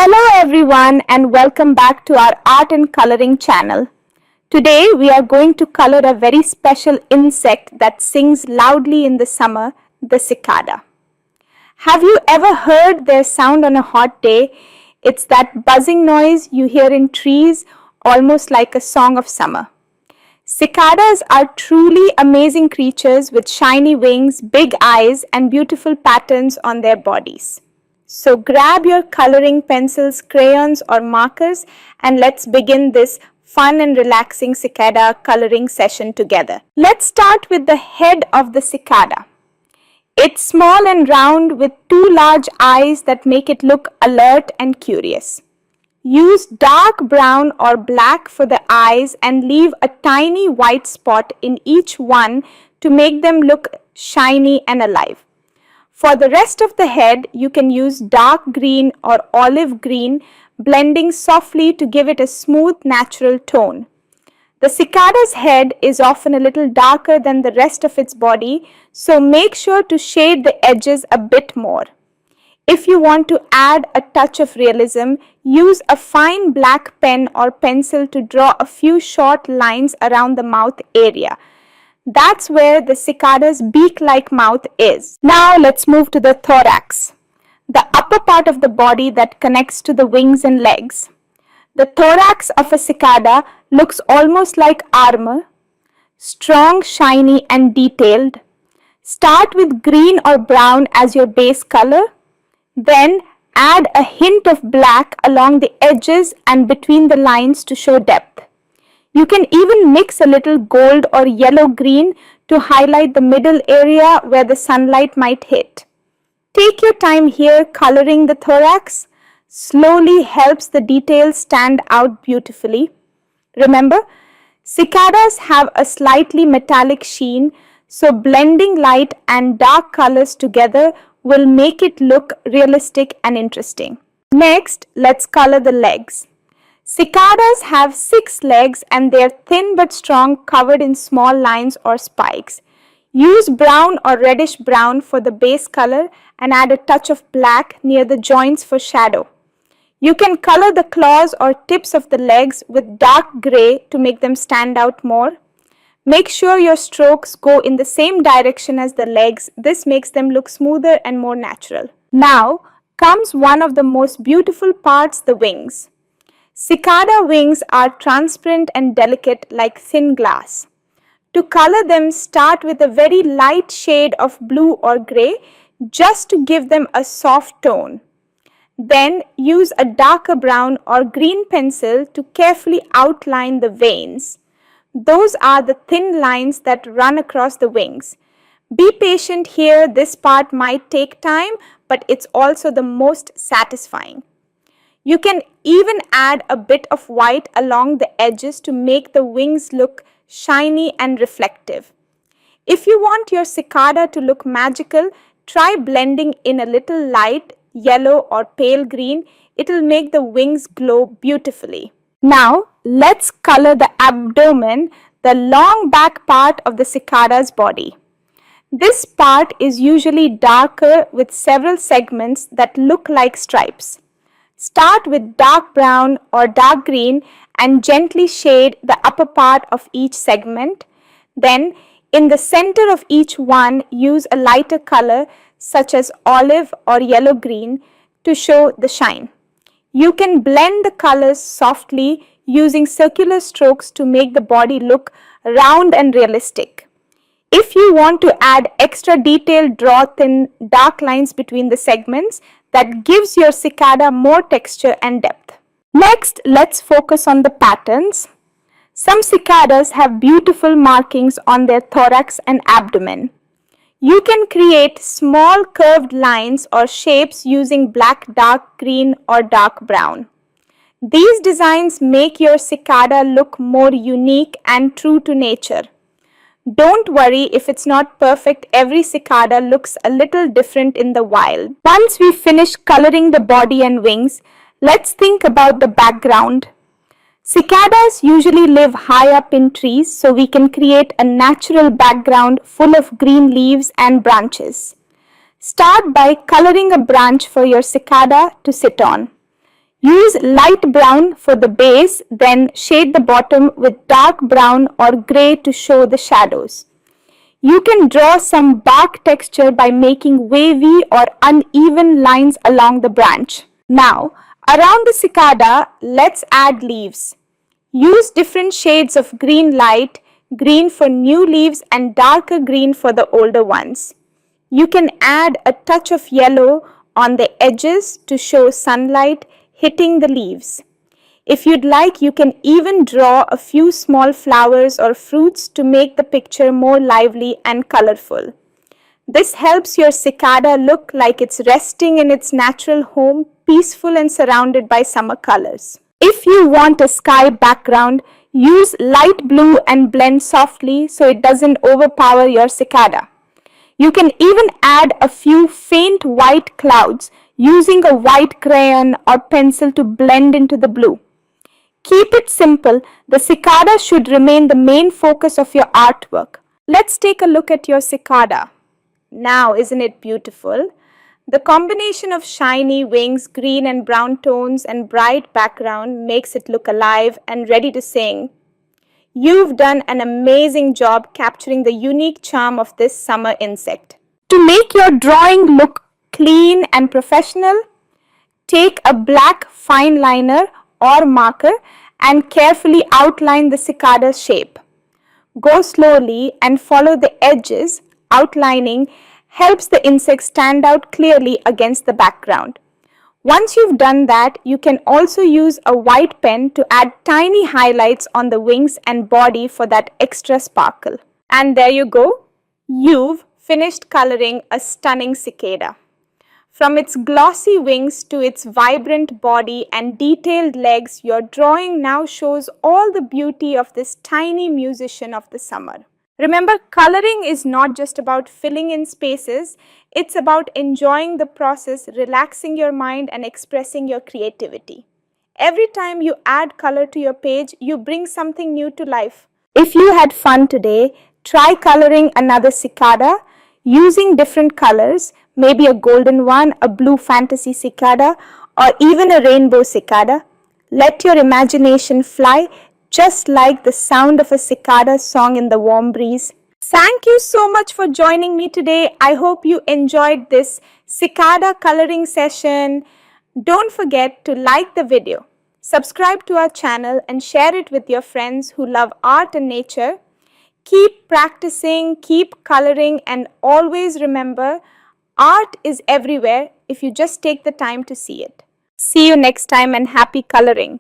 Hello everyone and welcome back to our art and coloring channel. Today we are going to color a very special insect that sings loudly in the summer, the cicada. Have you ever heard their sound on a hot day? It's that buzzing noise you hear in trees, almost like a song of summer. Cicadas are truly amazing creatures with shiny wings, big eyes and beautiful patterns on their bodies. So grab your coloring pencils, crayons or markers and let's begin this fun and relaxing cicada coloring session together. Let's start with the head of the cicada. It's small and round with two large eyes that make it look alert and curious. Use dark brown or black for the eyes and leave a tiny white spot in each one to make them look shiny and alive. For the rest of the head, you can use dark green or olive green, blending softly to give it a smooth, natural tone. The cicada's head is often a little darker than the rest of its body, so make sure to shade the edges a bit more. If you want to add a touch of realism, use a fine black pen or pencil to draw a few short lines around the mouth area. That's where the cicada's beak-like mouth is. Now let's move to the thorax, the upper part of the body that connects to the wings and legs. The thorax of a cicada looks almost like armor, strong, shiny and detailed. Start with green or brown as your base color, then add a hint of black along the edges and between the lines to show depth. You can even mix a little gold or yellow-green to highlight the middle area where the sunlight might hit. Take your time here coloring the thorax. Slowly helps the details stand out beautifully. Remember, cicadas have a slightly metallic sheen, so blending light and dark colors together will make it look realistic and interesting. Next, let's color the legs. Cicadas have 6 legs and they are thin but strong, covered in small lines or spikes. Use brown or reddish brown for the base color and add a touch of black near the joints for shadow. You can color the claws or tips of the legs with dark gray to make them stand out more. Make sure your strokes go in the same direction as the legs. This makes them look smoother and more natural. Now comes one of the most beautiful parts, the wings. Cicada wings are transparent and delicate like thin glass. To color them, start with a very light shade of blue or gray just to give them a soft tone. Then use a darker brown or green pencil to carefully outline the veins. Those are the thin lines that run across the wings. Be patient here, this part might take time, but it's also the most satisfying. You can even add a bit of white along the edges to make the wings look shiny and reflective. If you want your cicada to look magical, try blending in a little light yellow or pale green. It'll make the wings glow beautifully. Now let's color the abdomen, the long back part of the cicada's body. This part is usually darker with several segments that look like stripes. Start with dark brown or dark green and gently shade the upper part of each segment. Then, in the center of each one, use a lighter color such as olive or yellow-green to show the shine. You can blend the colors softly using circular strokes to make the body look round and realistic. If you want to add extra detail, draw thin dark lines between the segments. That gives your cicada more texture and depth. Next, let's focus on the patterns. Some cicadas have beautiful markings on their thorax and abdomen. You can create small curved lines or shapes using black, dark green or dark brown. These designs make your cicada look more unique and true to nature. Don't worry if it's not perfect, every cicada looks a little different in the wild. Once we finish coloring the body and wings, let's think about the background. Cicadas usually live high up in trees, so we can create a natural background full of green leaves and branches. Start by coloring a branch for your cicada to sit on. Use light brown for the base, then shade the bottom with dark brown or grey to show the shadows. You can draw some bark texture by making wavy or uneven lines along the branch. Now, around the cicada, let's add leaves. Use different shades of green light, green for new leaves and darker green for the older ones. You can add a touch of yellow on the edges to show sunlight hitting the leaves. If you'd like, you can even draw a few small flowers or fruits to make the picture more lively and colorful. This helps your cicada look like it's resting in its natural home, peaceful and surrounded by summer colors. If you want a sky background, use light blue and blend softly so it doesn't overpower your cicada. You can even add a few faint white clouds using a white crayon or pencil to blend into the blue. Keep it simple. The cicada should remain the main focus of your artwork. Let's take a look at your cicada. Now, isn't it beautiful? The combination of shiny wings, green and brown tones and bright background makes it look alive and ready to sing. You've done an amazing job capturing the unique charm of this summer insect. To make your drawing look clean and professional, take a black fine liner or marker and carefully outline the cicada's shape. Go slowly and follow the edges. Outlining helps the insect stand out clearly against the background. Once you've done that, you can also use a white pen to add tiny highlights on the wings and body for that extra sparkle. And there you go. You've finished coloring a stunning cicada. From its glossy wings to its vibrant body and detailed legs, your drawing now shows all the beauty of this tiny musician of the summer. Remember, coloring is not just about filling in spaces, it's about enjoying the process, relaxing your mind and expressing your creativity. Every time you add color to your page, you bring something new to life. If you had fun today, try coloring another cicada using different colors, maybe a golden one, a blue fantasy cicada, or even a rainbow cicada. Let your imagination fly, just like the sound of a cicada song in the warm breeze. Thank you so much for joining me today. I hope you enjoyed this cicada coloring session. Don't forget to like the video, subscribe to our channel and share it with your friends who love art and nature. Keep practicing, keep coloring, and always remember, art is everywhere if you just take the time to see it. See you next time and happy coloring.